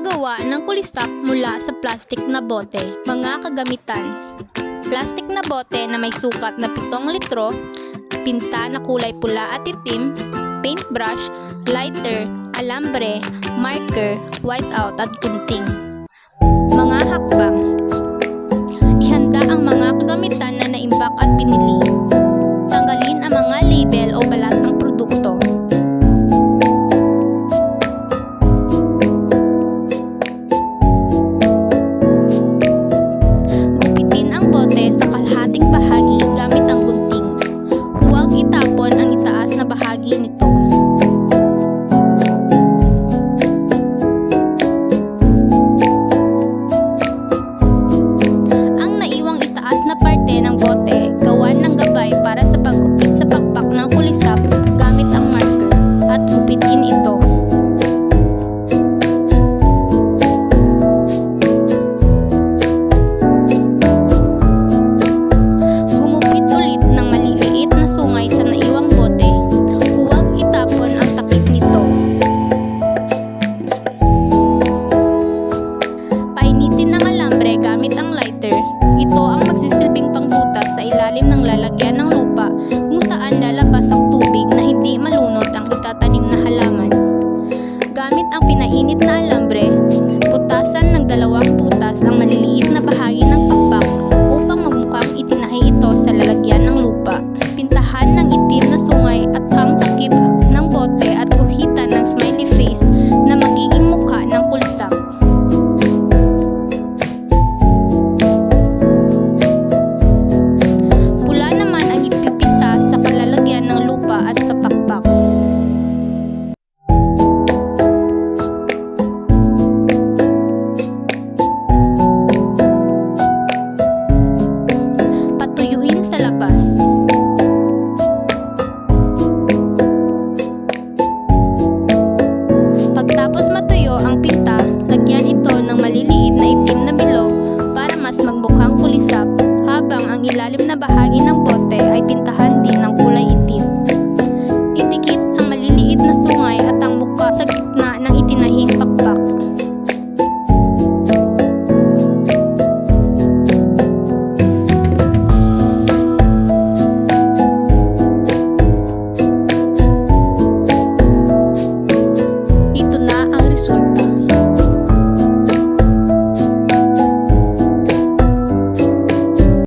Paggawa ng kulisap mula sa plastik na bote. Mga kagamitan: plastik na bote na may sukat na 7 litro, pinta na kulay pula at itim, paintbrush, lighter, alambre, marker, whiteout at gunting. Mga hakbang: ihanda ang mga kagamitan na naimbak at pinili. Tanggalin ang mga label o balat ng produkto. Gupitin ang bote sa kalahating bahagi gamit ang gunting. Huwag itapon ang itaas na bahagi nito. Ang naiwang itaas na parte ng bote, gawan ng gabay para sa paggupit sa pakpak ng kulisap gamit ang marker at gupitin ito. Gumupit ulit ng maliliit na sungay sa naiwang bote. Huwag itapon ang takip nito. Painitin ng alambre gamit ang lighter. Ito ang magsisilbing pangbutas sa ilalim ng lalagyan ng lupa kung saan lalabas ang tubig na hindi malunod ang itatanim na halaman. Gamit ang pinainit na alambre, butasan ng 2 butas ang maliliit na bahagi ng pakpak upang magmukhang itinahi ito sa lalagyan ng lupa. Pintahan ng itim na sungay at ang takip ng bote at guhitan ng smiley face na magiging mukha ng kulisap. Pula naman ang ipipinta sa kalalagyan ng lupa at sa pakpak. Patuyuin sa labas. Pagtapos matuyo ang pinta, lagyan ito ng maliliit na itim na bilog para mas magmukhang kulisap.